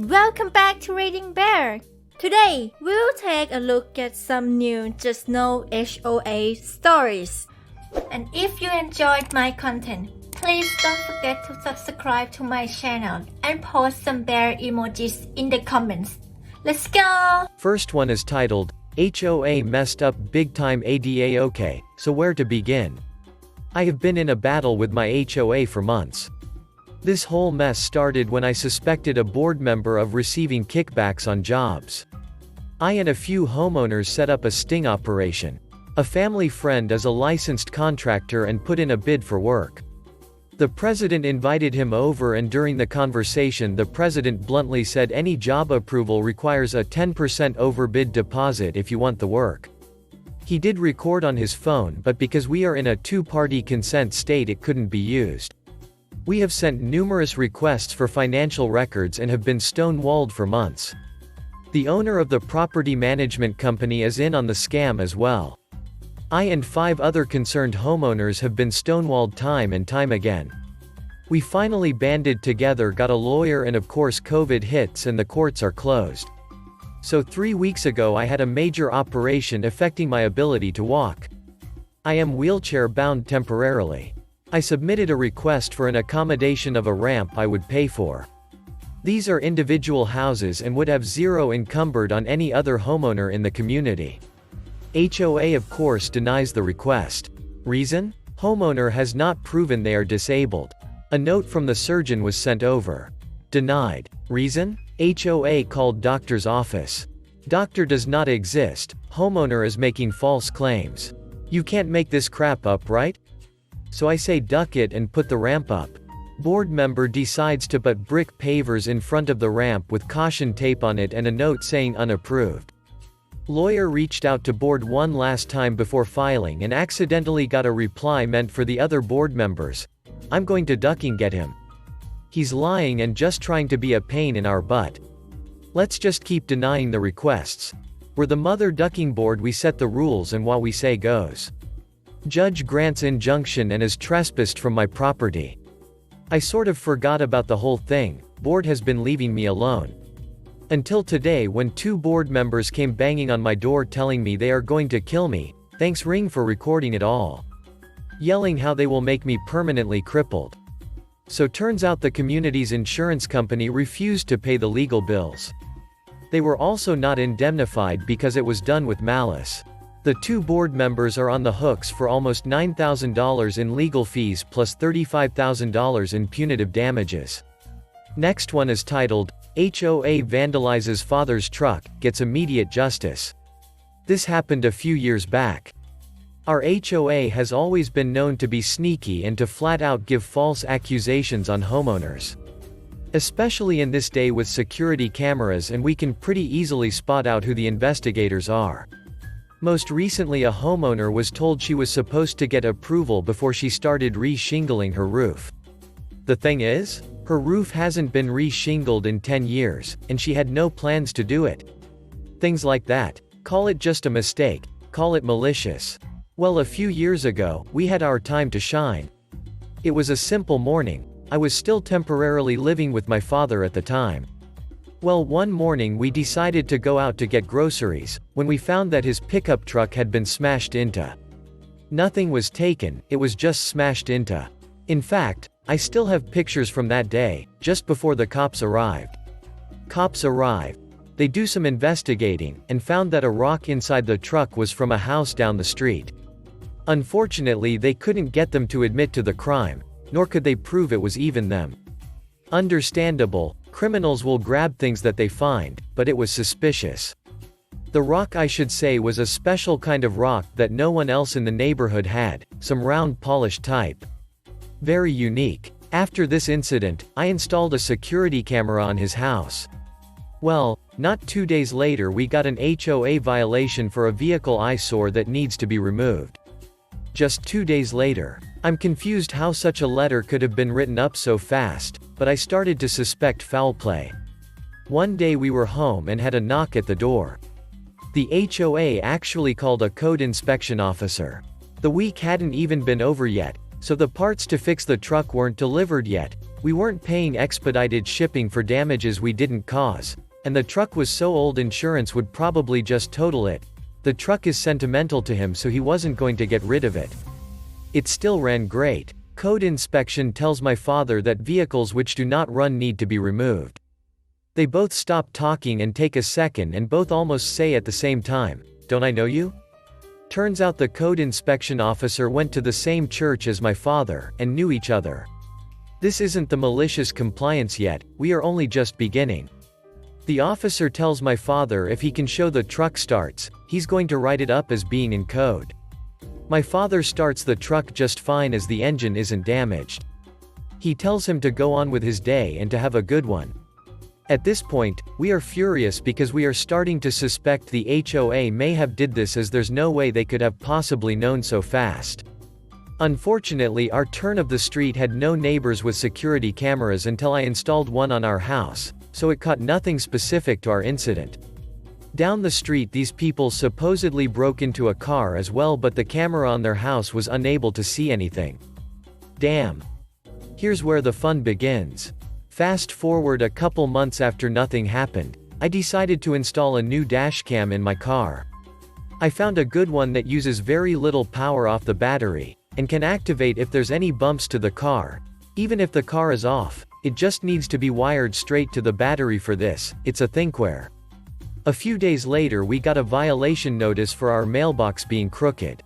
Welcome back to Reading Bear. Today, we'll take a look at some new Just Know HOA stories. And if you enjoyed my content, please don't forget to subscribe to my channel and post some bear emojis in the comments. Let's go! First one is titled, HOA messed up big time AITA. Okay, so where to begin? I have been in a battle with my HOA for months. This whole mess started when I suspected a board member of receiving kickbacks on jobs. I and a few homeowners set up a sting operation. A family friend is a licensed contractor and put in a bid for work. The president invited him over, and during the conversation the president bluntly said any job approval requires a 10% overbid deposit if you want the work. He did record on his phone, but because we are in a two-party consent state it couldn't be used. We have sent numerous requests for financial records and have been stonewalled for months. The owner of the property management company is in on the scam as well. I and 5 other concerned homeowners have been stonewalled time and time again. We finally banded together, got a lawyer, and of course COVID hits and the courts are closed. So 3 weeks ago I had a major operation affecting my ability to walk. I am wheelchair bound temporarily. I submitted a request for an accommodation of a ramp I would pay for. These are individual houses and would have zero encumbered on any other homeowner in the community. HOA of course denies the request. Reason? Homeowner has not proven they are disabled. A note from the surgeon was sent over. Denied. Reason? HOA called doctor's office. Doctor does not exist. Homeowner is making false claims. You can't make this crap up, right? So I say duck it and put the ramp up. Board member decides to put brick pavers in front of the ramp with caution tape on it and a note saying unapproved. Lawyer reached out to board one last time before filing and accidentally got a reply meant for the other board members. I'm going to ducking get him. He's lying and just trying to be a pain in our butt. Let's just keep denying the requests. We're the mother ducking board, we set the rules and what we say goes. Judge grants injunction and is trespassed from my property. I sort of forgot about the whole thing. Board has been leaving me alone. Until today when 2 board members came banging on my door telling me they are going to kill me. Thanks Ring for recording it all. Yelling how they will make me permanently crippled. So turns out the community's insurance company refused to pay the legal bills. They were also not indemnified because it was done with malice. The 2 board members are on the hooks for almost $9,000 in legal fees plus $35,000 in punitive damages. Next one is titled, HOA vandalizes father's truck, gets immediate justice. This happened a few years back. Our HOA has always been known to be sneaky and to flat out give false accusations on homeowners. Especially in this day with security cameras, and we can pretty easily spot out who the investigators are. Most recently a homeowner was told she was supposed to get approval before she started re-shingling her roof. The thing is, her roof hasn't been re-shingled in 10 years, and she had no plans to do it. Things like that. Call it just a mistake. Call it malicious. Well, a few years ago, we had our time to shine. It was a simple morning. I was still temporarily living with my father at the time. Well, one morning we decided to go out to get groceries, when we found that his pickup truck had been smashed into. Nothing was taken, it was just smashed into. In fact, I still have pictures from that day, just before the cops arrived. Cops arrived. They do some investigating, and found that a rock inside the truck was from a house down the street. Unfortunately they couldn't get them to admit to the crime, nor could they prove it was even them. Understandable. Criminals will grab things that they find, but it was suspicious. The rock, I should say, was a special kind of rock that no one else in the neighborhood had, some round polished type. Very unique. After this incident, I installed a security camera on his house. Well, not 2 days later we got an HOA violation for a vehicle eyesore that needs to be removed. Just 2 days later. I'm confused how such a letter could have been written up so fast, but I started to suspect foul play. One day we were home and had a knock at the door. The HOA actually called a code inspection officer. The week hadn't even been over yet, so the parts to fix the truck weren't delivered yet, We weren't paying expedited shipping for damages we didn't cause, and the truck was so old insurance would probably just total it. The truck is sentimental to him, so he wasn't going to get rid of it. It still ran great. Code inspection tells my father that vehicles which do not run need to be removed. They both stop talking and take a second and both almost say at the same time, "Don't I know you?" Turns out the code inspection officer went to the same church as my father, and knew each other. This isn't the malicious compliance yet, we are only just beginning. The officer tells my father if he can show the truck starts, he's going to write it up as being in code. My father starts the truck just fine as the engine isn't damaged. He tells him to go on with his day and to have a good one. At this point, we are furious because we are starting to suspect the HOA may have did this, as there's no way they could have possibly known so fast. Unfortunately, our turn of the street had no neighbors with security cameras until I installed one on our house, so it caught nothing specific to our incident. Down the street, these people supposedly broke into a car as well, but the camera on their house was unable to see anything. Damn. Here's where the fun begins. Fast forward a couple months after nothing happened, I decided to install a new dashcam in my car. I found a good one that uses very little power off the battery, and can activate if there's any bumps to the car. Even if the car is off, it just needs to be wired straight to the battery for this. It's a thinkware. A few days later, we got a violation notice for our mailbox being crooked.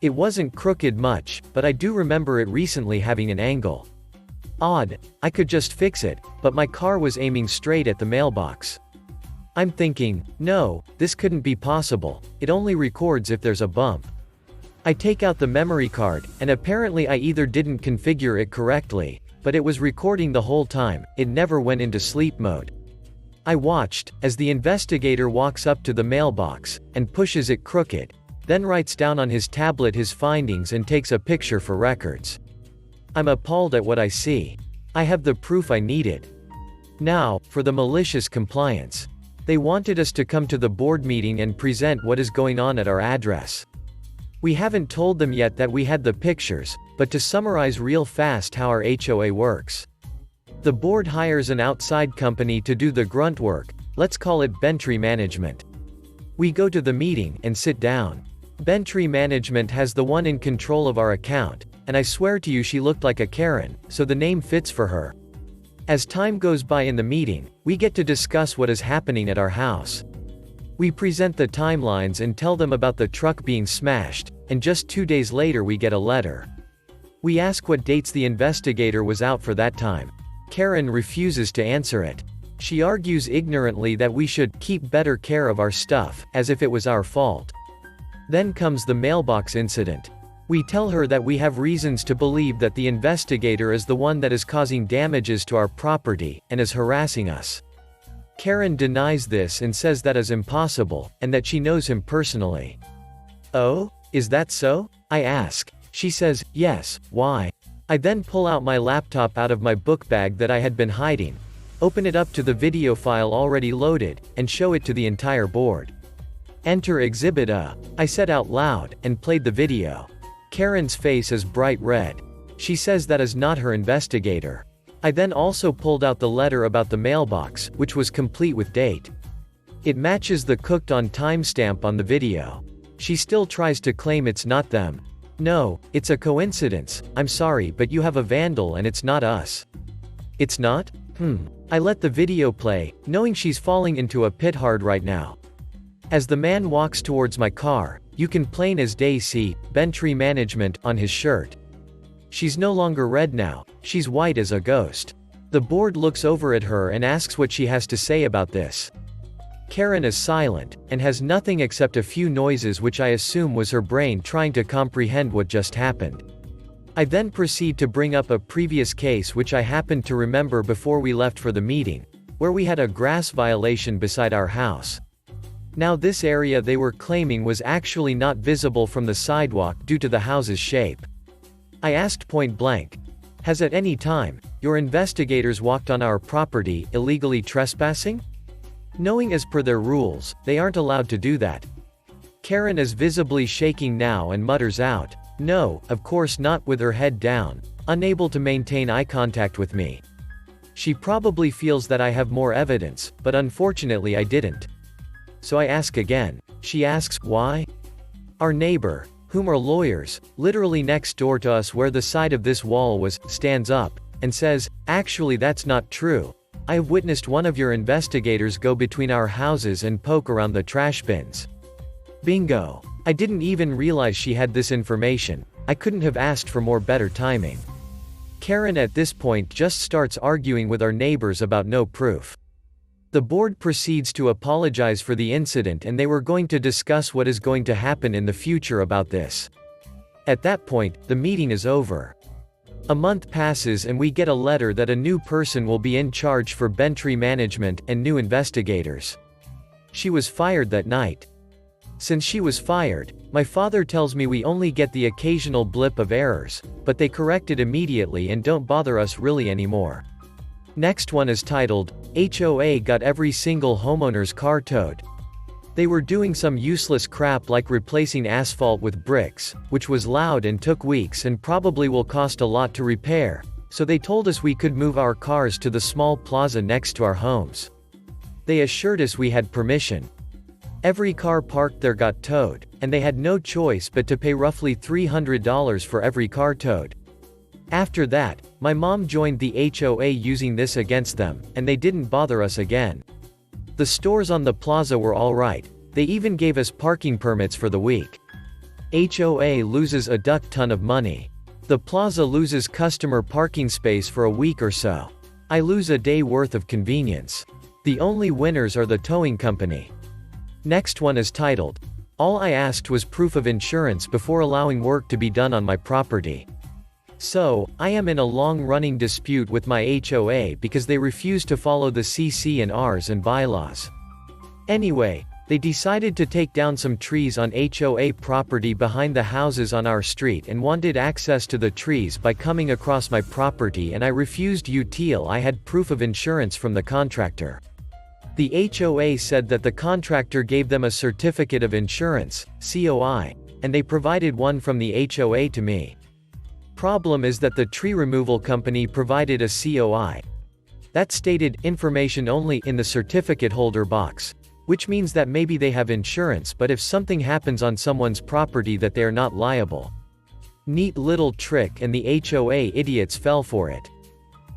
It wasn't crooked much, but I do remember it recently having an angle. Odd, I could just fix it, but my car was aiming straight at the mailbox. I'm thinking, no, this couldn't be possible, it only records if there's a bump. I take out the memory card, and apparently I either didn't configure it correctly, but it was recording the whole time, it never went into sleep mode. I watched, as the investigator walks up to the mailbox, and pushes it crooked, then writes down on his tablet his findings and takes a picture for records. I'm appalled at what I see. I have the proof I needed. Now, for the malicious compliance. They wanted us to come to the board meeting and present what is going on at our address. We haven't told them yet that we had the pictures, but to summarize real fast how our HOA works. The board hires an outside company to do the grunt work, let's call it Bentree Management. We go to the meeting and sit down. Bentree Management has the one in control of our account, and I swear to you she looked like a Karen, so the name fits for her. As time goes by in the meeting, we get to discuss what is happening at our house. We present the timelines and tell them about the truck being smashed, and just 2 days later we get a letter. We ask what dates the investigator was out for that time. Karen refuses to answer it. She argues ignorantly that we should keep better care of our stuff, as if it was our fault. Then comes the mailbox incident. We tell her that we have reasons to believe that the investigator is the one that is causing damages to our property, and is harassing us. Karen denies this and says that is impossible, and that she knows him personally. Oh, is that so? I ask. She says, yes, why? I then pull out my laptop out of my book bag that I had been hiding, open it up to the video file already loaded, and show it to the entire board. Enter Exhibit A, I said out loud, and played the video. Karen's face is bright red. She says that is not her investigator. I then also pulled out the letter about the mailbox, which was complete with date. It matches the cooked on timestamp on the video. She still tries to claim it's not them. No, it's a coincidence, I'm sorry, but you have a vandal and it's not us. It's not? I let the video play, knowing she's falling into a pit hard right now. As the man walks towards my car, you can plain as day see, Bentree Management, on his shirt. She's no longer red now, she's white as a ghost. The board looks over at her and asks what she has to say about this. Karen is silent, and has nothing except a few noises which I assume was her brain trying to comprehend what just happened. I then proceed to bring up a previous case which I happened to remember before we left for the meeting, where we had a grass violation beside our house. Now this area they were claiming was actually not visible from the sidewalk due to the house's shape. I asked point blank, has at any time, your investigators walked on our property, illegally trespassing? Knowing as per their rules, they aren't allowed to do that. Karen is visibly shaking now and mutters out, No, of course not, with her head down, unable to maintain eye contact with me. She probably feels that I have more evidence, but unfortunately I didn't. So I ask again. She asks, why? Our neighbor, whom are lawyers, literally next door to us where the side of this wall was, stands up, and says, actually that's not true. I have witnessed one of your investigators go between our houses and poke around the trash bins. Bingo. I didn't even realize she had this information. I couldn't have asked for more better timing. Karen at this point just starts arguing with our neighbors about no proof. The board proceeds to apologize for the incident and they were going to discuss what is going to happen in the future about this. At that point, the meeting is over. A month passes and we get a letter that a new person will be in charge for Bentry management and new investigators. She was fired that night. Since she was fired, my father tells me we only get the occasional blip of errors, but they correct it immediately and don't bother us really anymore. Next one is titled, HOA got every single homeowner's car towed. They were doing some useless crap like replacing asphalt with bricks, which was loud and took weeks and probably will cost a lot to repair, so they told us we could move our cars to the small plaza next to our homes. They assured us we had permission. Every car parked there got towed, and they had no choice but to pay roughly $300 for every car towed. After that, my mom joined the HOA using this against them, and they didn't bother us again. The stores on the plaza were alright, they even gave us parking permits for the week. HOA loses a duck ton of money. The plaza loses customer parking space for a week or so. I lose a day worth of convenience. The only winners are the towing company. Next one is titled, all I asked was proof of insurance before allowing work to be done on my property. So, I am in a long-running dispute with my HOA because they refuse to follow the CC&Rs and bylaws. Anyway, they decided to take down some trees on HOA property behind the houses on our street and wanted access to the trees by coming across my property, and I refused until I had proof of insurance from the contractor. The HOA said that the contractor gave them a certificate of insurance, COI, and they provided one from the HOA to me. Problem is that the tree removal company provided a COI. That stated, information only, in the certificate holder box. Which means that maybe they have insurance, but if something happens on someone's property that they are not liable. Neat little trick, and the HOA idiots fell for it.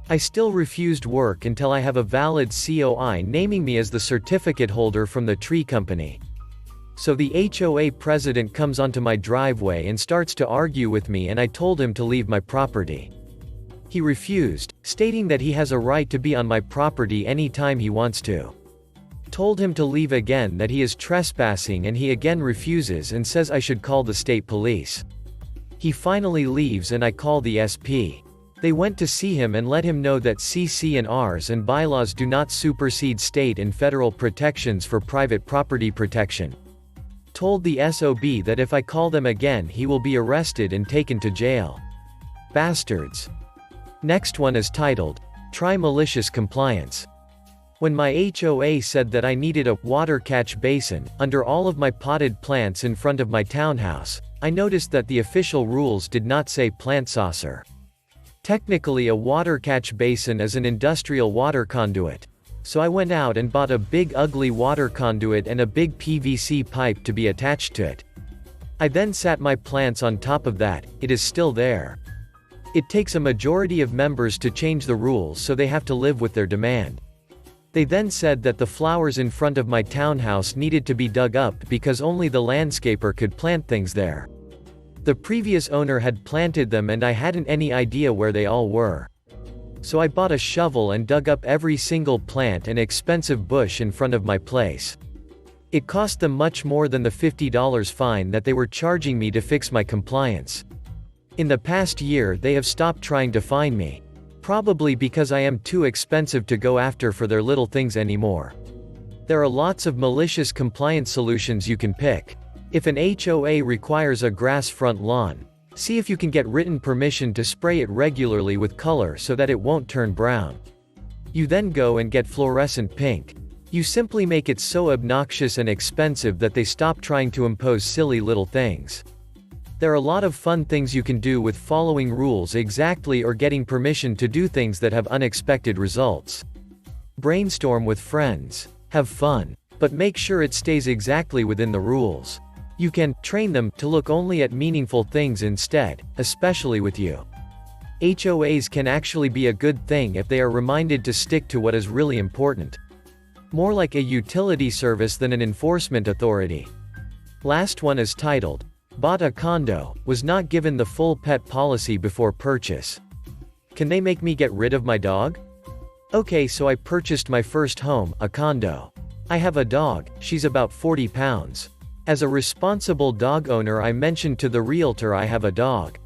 I still refused work until I have a valid COI naming me as the certificate holder from the tree company. So the HOA president comes onto my driveway and starts to argue with me, and I told him to leave my property. He refused, stating that he has a right to be on my property anytime he wants to. Told him to leave again, that he is trespassing, and he again refuses and says I should call the state police. He finally leaves and I call the SP. They went to see him and let him know that CC&Rs and bylaws do not supersede state and federal protections for private property protection. Told the SOB that if I call them again he will be arrested and taken to jail. Bastards. Next one is titled, Try Malicious Compliance. When my HOA said that I needed a water catch basin under all of my potted plants in front of my townhouse, I noticed that the official rules did not say plant saucer. Technically, a water catch basin is an industrial water conduit. So I went out and bought a big ugly water conduit and a big PVC pipe to be attached to it. I then sat my plants on top of that. It is still there. It takes a majority of members to change the rules, so they have to live with their demand. They then said that the flowers in front of my townhouse needed to be dug up because only the landscaper could plant things there. The previous owner had planted them and I hadn't any idea where they all were. So I bought a shovel and dug up every single plant and expensive bush in front of my place. It cost them much more than the $50 fine that they were charging me to fix my compliance. In the past year they have stopped trying to fine me. Probably because I am too expensive to go after for their little things anymore. There are lots of malicious compliance solutions you can pick. If an HOA requires a grass front lawn, see if you can get written permission to spray it regularly with color so that it won't turn brown. You then go and get fluorescent pink. You simply make it so obnoxious and expensive that they stop trying to impose silly little things. There are a lot of fun things you can do with following rules exactly or getting permission to do things that have unexpected results. Brainstorm with friends. Have fun. But make sure it stays exactly within the rules. You can train them to look only at meaningful things instead, especially with you. HOAs can actually be a good thing if they are reminded to stick to what is really important. More like a utility service than an enforcement authority. Last one is titled, Bought a condo, was not given the full pet policy before purchase. Can they make me get rid of my dog? Okay, so I purchased my first home, a condo. I have a dog, she's about 40 pounds. As a responsible dog owner, I mentioned to the realtor I have a dog.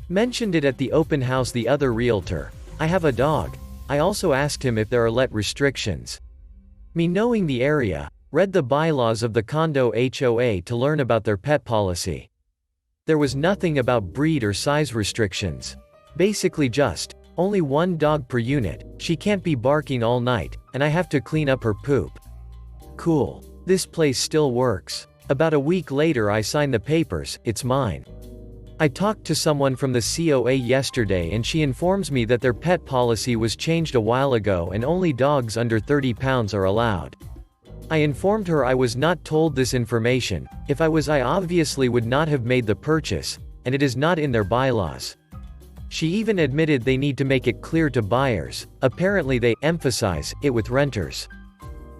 Mentioned it at the open house the other realtor. I have a dog. I also asked him if there are let restrictions. Me knowing the area, read the bylaws of the condo HOA to learn about their pet policy. There was nothing about breed or size restrictions. Basically just, only one dog per unit, she can't be barking all night, and I have to clean up her poop. Cool. This place still works. About a week later I signed the papers, it's mine. I talked to someone from the COA yesterday and she informs me that their pet policy was changed a while ago and only dogs under 30 pounds are allowed. I informed her I was not told this information. If I was, I obviously would not have made the purchase, and it is not in their bylaws. She even admitted they need to make it clear to buyers. Apparently they emphasize it with renters.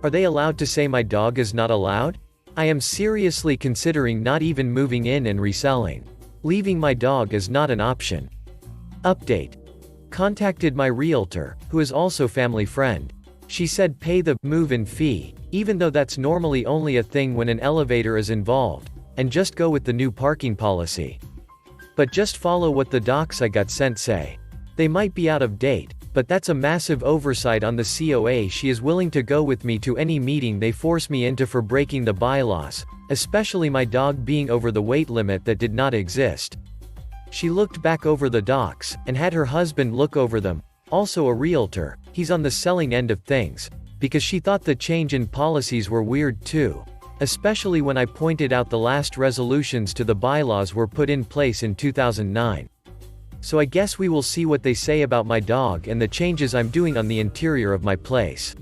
Are they allowed to say my dog is not allowed? I am seriously considering not even moving in and reselling. Leaving my dog is not an option. Update. Contacted my realtor, who is also family friend. She said pay the move-in fee, even though that's normally only a thing when an elevator is involved, and just go with the new parking policy. But just follow what the docs I got sent say. They might be out of date, but that's a massive oversight on the COA. She is willing to go with me to any meeting they force me into for breaking the bylaws, especially my dog being over the weight limit that did not exist. She looked back over the docs, and had her husband look over them, also a realtor, he's on the selling end of things, because she thought the change in policies were weird too, especially when I pointed out the last resolutions to the bylaws were put in place in 2009. So I guess we will see what they say about my dog and the changes I'm doing on the interior of my place.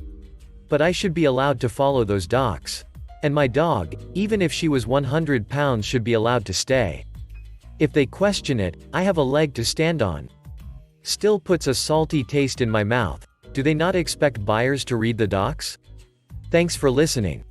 But I should be allowed to follow those docs. And my dog, even if she was 100 pounds, should be allowed to stay. If they question it, I have a leg to stand on. Still puts a salty taste in my mouth. Do they not expect buyers to read the docs? Thanks for listening.